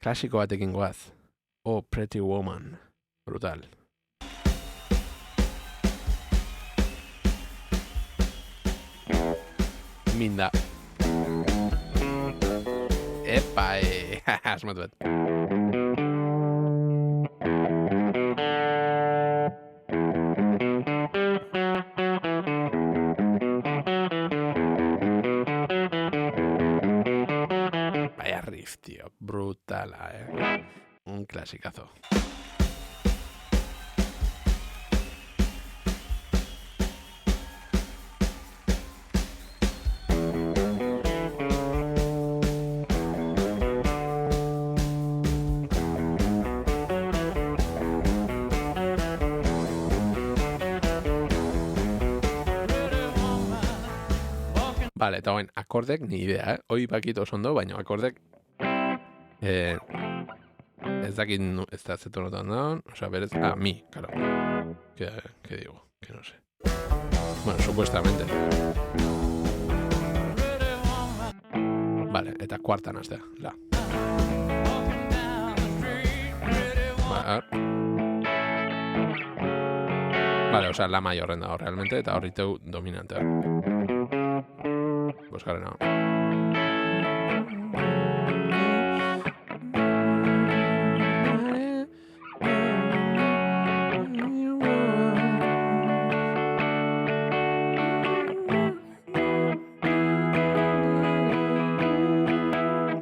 Klasiko batekin goaz. Oh, Pretty Woman. Brutal. Minda. Epa, asmatu bat. Vaya riff, tío. Brutala, Un clasicazo. Vale, eta hoen, akordek ni idea, Hoi bakit oso ondo, baina akordek ez dakit ez da zetu notan da, osea, berez, mi, claro. ¿Qué digo? Que no sé. Bueno, supuestamente. Vale, eta kuartan hastea, la. Vale, osea, la mayorren dago, realmente, eta horriteu dominantea. Bosgarrena.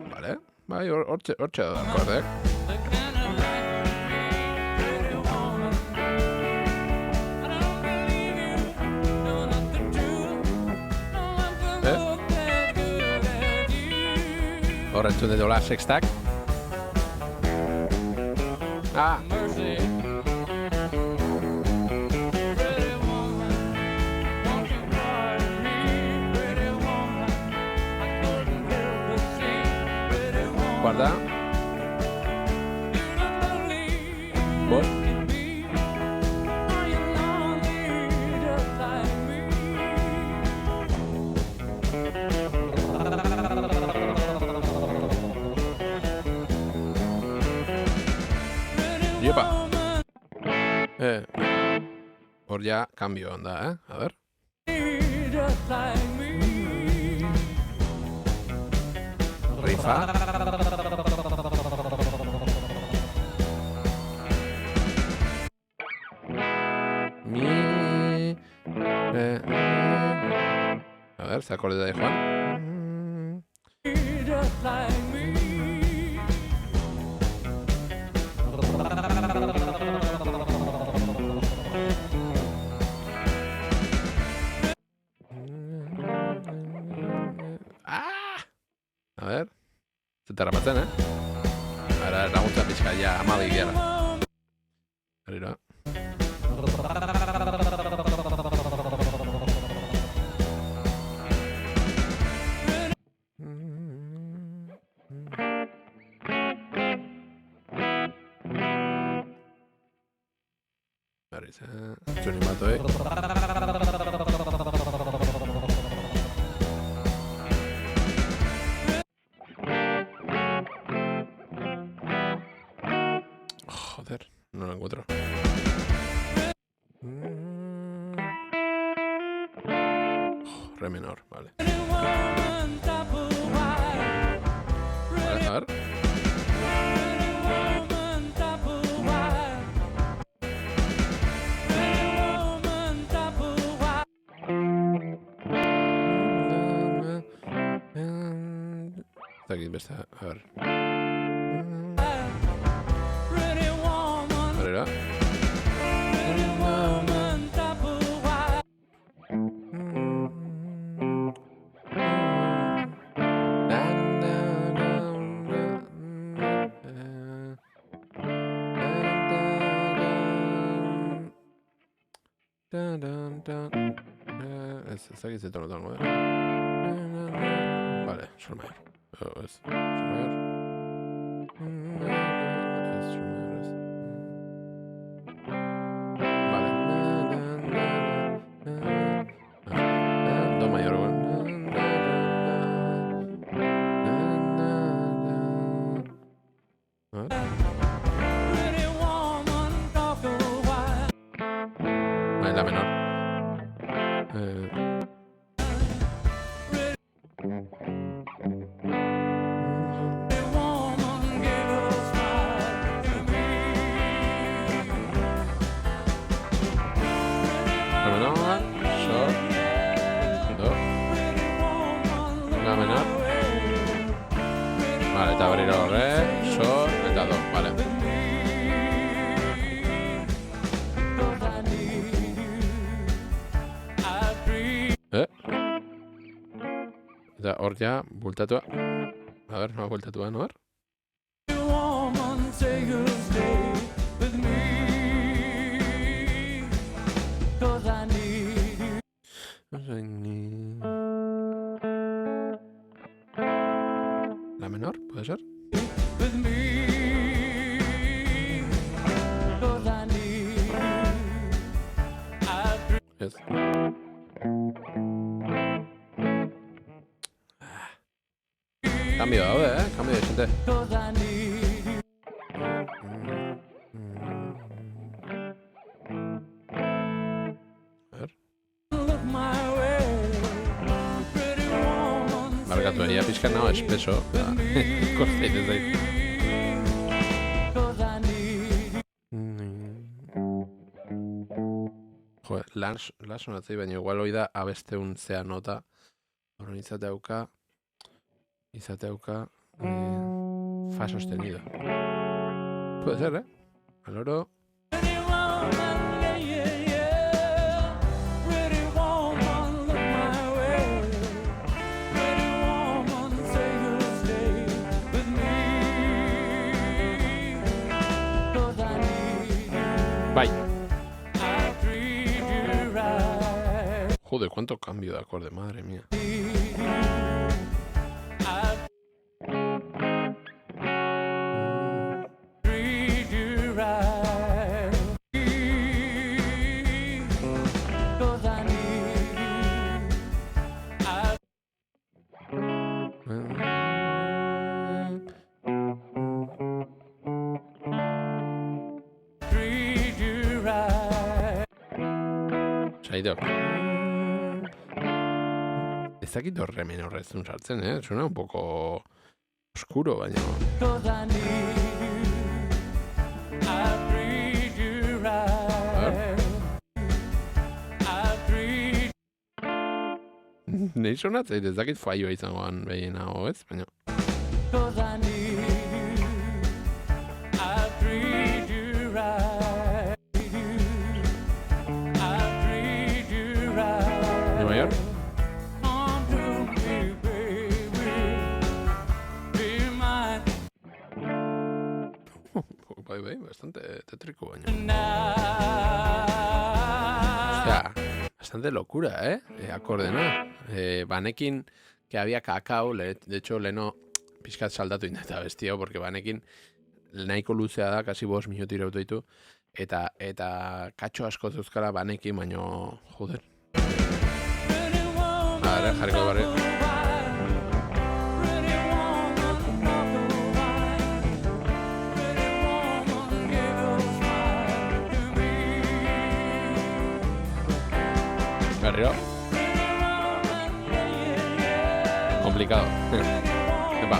Vale, bai, hortxe da akordek. Horrentzun dut hola, sextak. Guarda. Bos. Iepa. Hor ja, cambio onda, A ver. Rifa. A ver, se acorde de Juan. A ver. Zeta rapatzen, Ara, laguntza pixka, ja, amabi gara. Arira. Berriz, Zuni matoi. Joder, no lo encuentro. Re menor, vale. Vale, a ver. Aquí beste, a ver. Arera. Ez dakit zetan notan, Vale, sol mayor. Es sol mayor. Es sol mayor. Vale. Do mayor. Vale, la menor. La menor, sol, do, la menor. Vale, eta berriro re, sol, eta do, vale. Eta hor ja, bultatua. A ber, noa bultatua, no? La menor, puede ser? Yes. Cambio daude, cambio de gente. A ver. Barkatu, egia pixka nago espeso. Kosteit ez dait. Joder, lan sonatzei, baina igual hoi da abesteun zea nota. Horren izateuka fa sostenido. Puede ser, ¿eh? Al oro. Bye. Joder, cuánto cambio de acorde, madre mía. Saido. Ez dakit horremen horrezun sartzen, Suena un poco oscuro, baina. Nei sonatzeit ez dakit faioa izangoan behien hau, ez? Baina. ¿De mayor? Bai, bastante tétrico, baina. Hostia, bastante locura, Acordena. Banekin, que había kakao, de hecho, leno pixkat saldatu indeta bestio, porque banekin nahiko luzea da, kasi 5 minutu irautu ditu, eta katxo asko zeuzkala banekin, baino, joder. Ara, jarriko barri. Barrio. Complicado. Epa.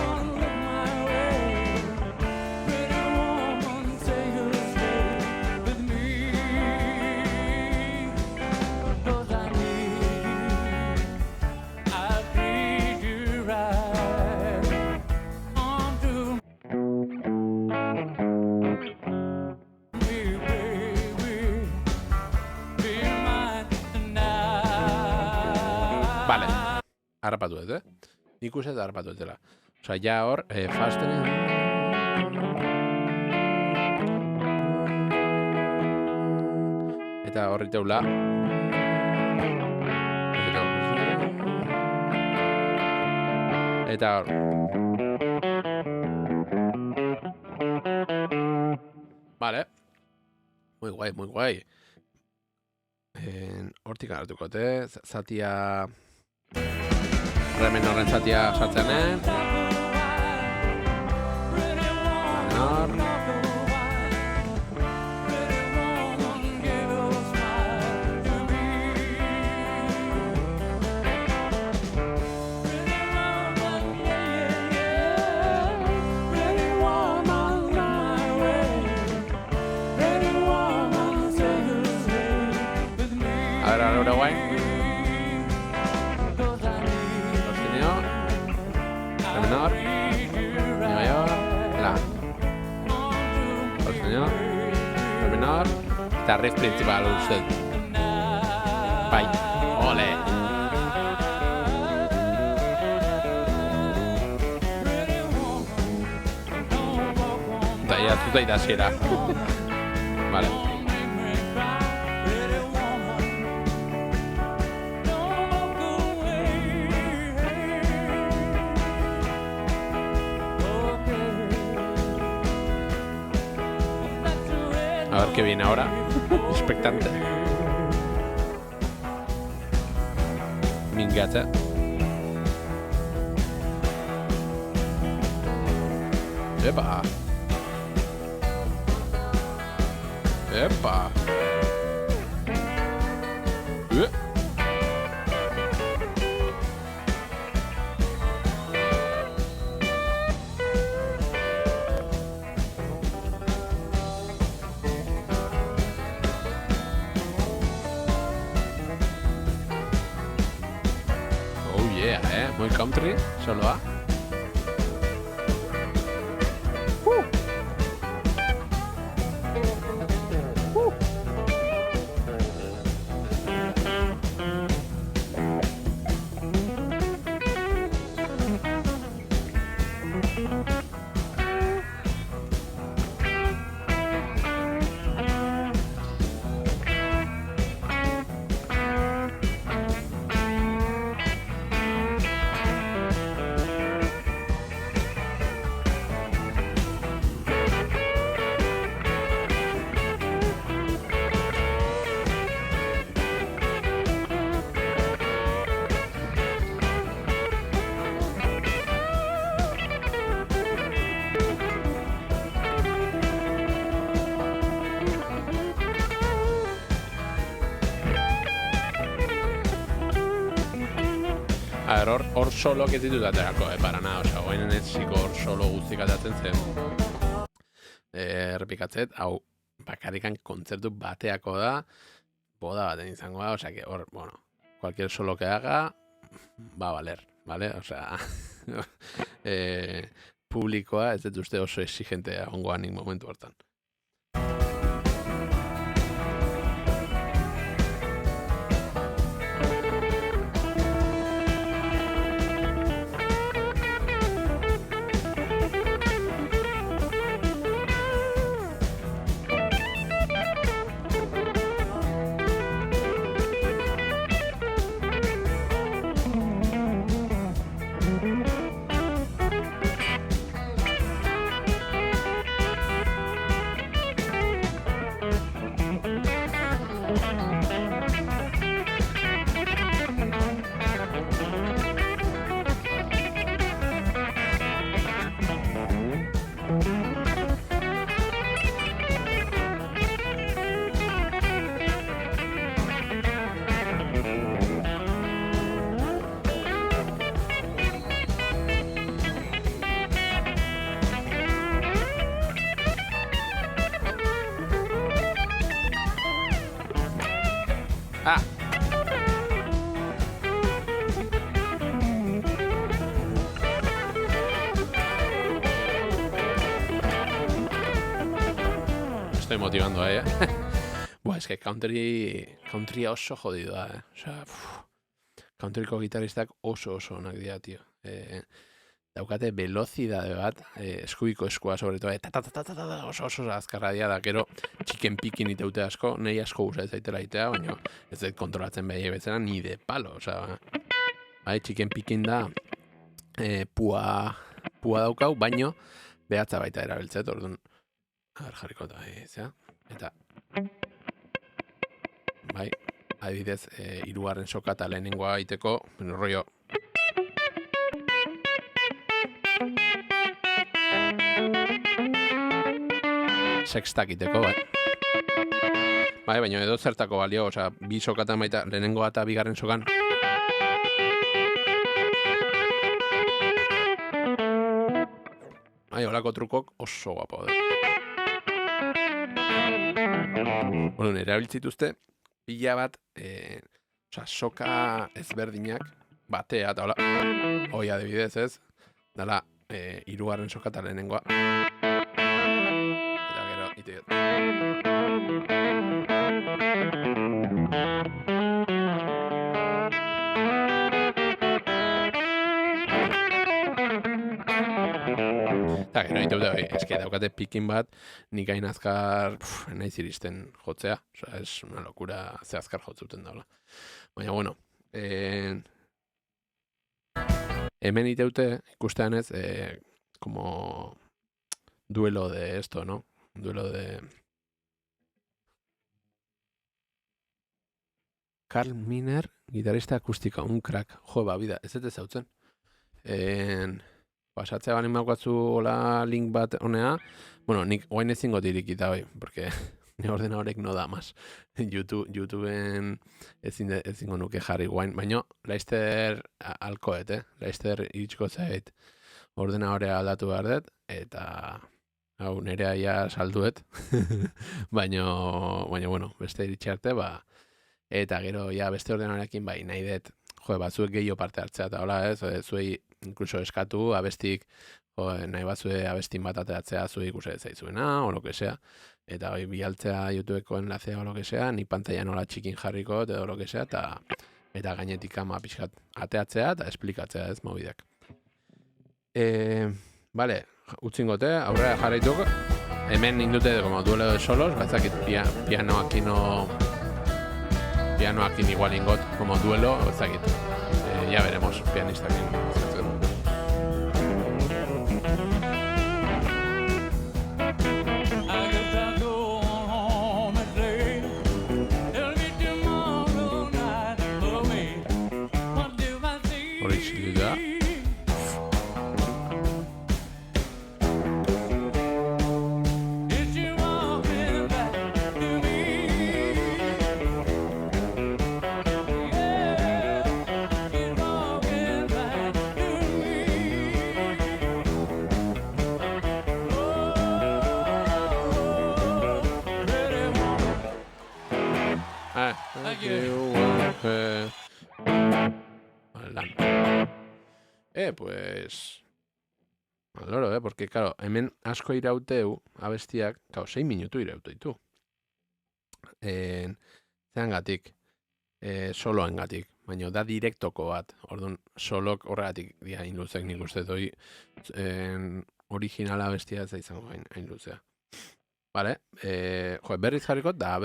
Vale, harrapatu ez, Nik uste da harrapatu ez dela. Osa, ja hor, fasten... Eta horri teula... Eta hor... Vale. Muy guai, muy guai. Hortik hartuko, zatia... Remen horren zatia sartzen, menor. eta riff principal uste. Bai, ole! Eta iratzuta idazera. Vale. A ver qué viene ahora. Expectante. Mingata. Epa. Epa. Muy country, solo va. Hor solo ez ditut aterako, para nada, oza, guainen ez ziko hor solo guztik atatzen zen. Errepikatzet, hau, bakarikan kontzertu bateako da, boda baten izango da, oza, que hor, bueno, cualquier solo que haga, va a valer, ¿vale? Oza, publikoa ez dut uste oso exigentea ongoanik momentu hortan. Ah! Estoy motivando ahí, Buah, es que country oso jodido da, O sea, countryko gitaristak oso onak dira, tío. Daukate velocidade bat, eskuiko eskua sobre todo, oso azkarra dira da, gero chicken picking iteute asko, nahi asko guza ez daitela itea, baina ez dait kontrolatzen behar betzera ni de palo, osea, bai, chicken picking da, pua daukau, baino behatza baita erabiltzet, orduan, jarriko eta, bai, adibidez, hirugarren soka eta lehenengoa egiteko, rollo, sextak iteko, bai. Bai, baina edo zertako balio, osea, bi sokatan baita, lehenengoa eta bigarren sokan. Bai, holako trukok oso guapo da. Bueno, erabiltzituzte, pila bat, osea, soka ezberdinak, batea, eta hola, hoi adibidez ez, dala, hirugarren soka eta lehenengoa. Eta gero, ite. Eta gero egite dute, eske daukate pikin bat, nik hain azkar naiz iristen jotzea. Osa, es una locura ze azkar jotzuten daula. Baina, bueno, hemen iteute, ikustean ez, como duelo de esto, ¿no? Duelo de... Carl Miner, guitarrista acústica, un crack. Jo, vida, ez dut ezautzen. Pasatzea bani maukatzu hola link bat honea. Bueno, nik oain ezingo dirikita hoi, porque ni ordenadorek no da más. YouTubeen ezingo nuke jarri guain. Baina, laizter alkoet, laizter iritsiko zait ordenadorea aldatu behar dut, eta hau nerea ja salduet. Baina, bueno, beste iritsi arte, eta gero ja beste ordenadorekin bai nahi dut, batzuek gehiago parte hartzea, eta hola ez, zuei inkluso eskatu, abestik, nahi batzue abestin bat ateratzea zuei ikusi zaizuena, o lo que sea, eta hoi bialtzea YouTubeko enlazea o lo que sea, ni pantalla nola txikin jarriko, edo lo que sea, eta gainetik ama pixkat ateatzea, eta esplikatzea ez mobideak. Vale, utzingote, aurrera jarraituk, hemen indute como duelo de solos, batzakit pianoakin igual ingot como duelo, batzakit. Ya veremos, pianistakin. Hori zidu da. Pues... Aloro, porque, claro, hemen asko irauteu abestiak, claro, 6 minutu irautu ditu. Zeangatik, soloengatik, baina da direktoko bat. Orduan, solok horregatik dia inluzek nik uste doi originala abestia ez da izango hain luzea. Vale, berriz jarriko, da,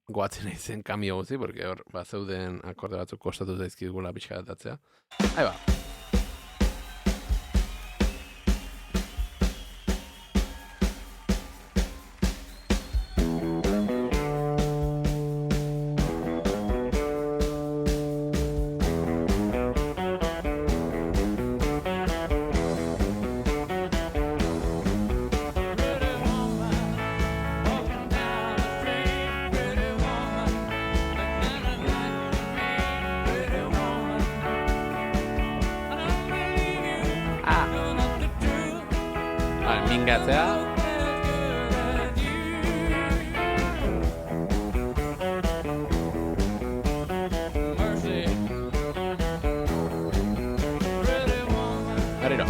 goatzen aizen kamio guzi, porque hor, zeuden akorde batzuk kostatu zaizkidugula pixka datatzea. Ahí ba. Mingatzea. Berriro.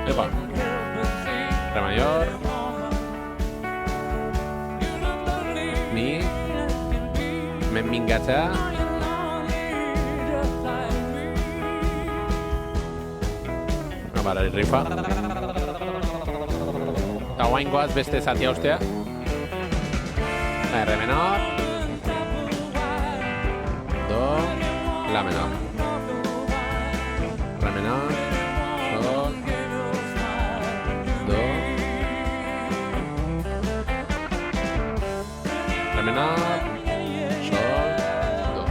Epa. Re mayor. Mi. Mingatzea. Para el rifa. Eta guain goaz beste zatia ustea. Re menor. Do. La menor. Re menor. Sol. Do. Re menor. Sol. Do.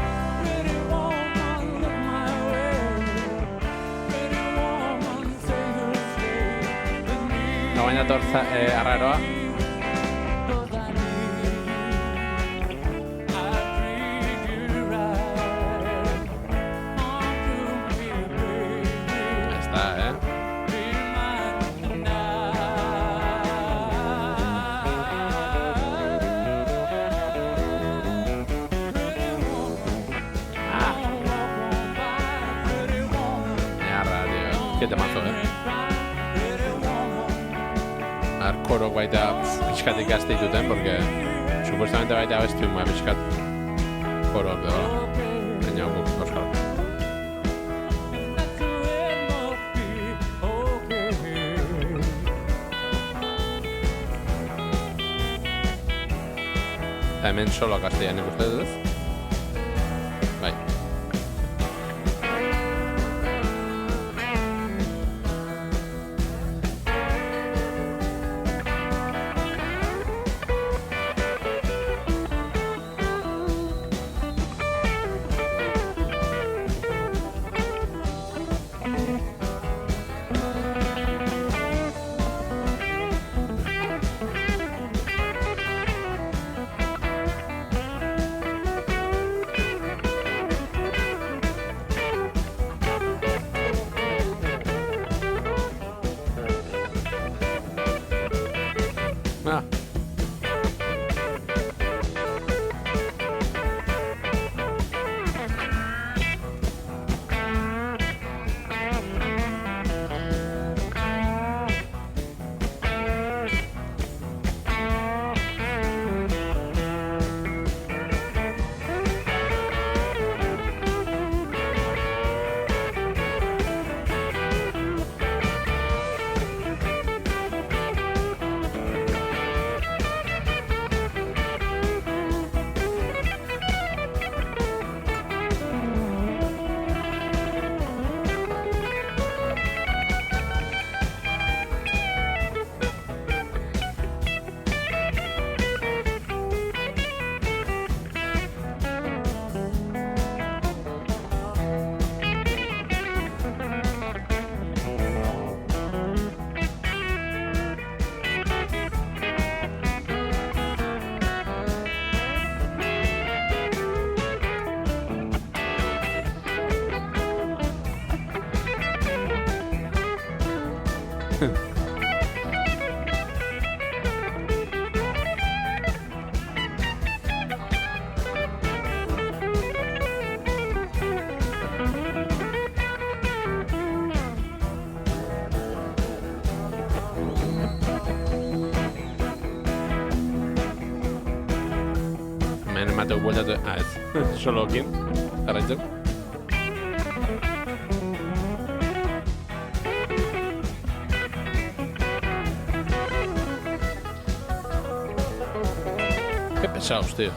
Baina torza arraroa. Está, Qué temazo, Koro baita pixkat ikaste dituten, porque supuestamente baita abesti un pixkat koroak doa. Baina guk, Euskal. Eta hemen solo castellanik uste dut. Bai. Ah. Hemen emateu bueltatu... ez. Solokin. Jarraitzen. Qué pesados, tío.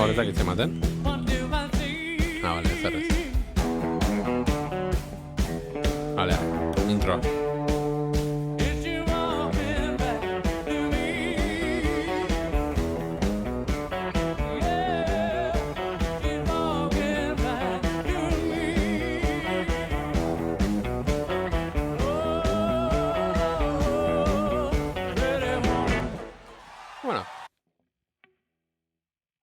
Horretak hitz ematen? Vale, zerrez. Vale, intro.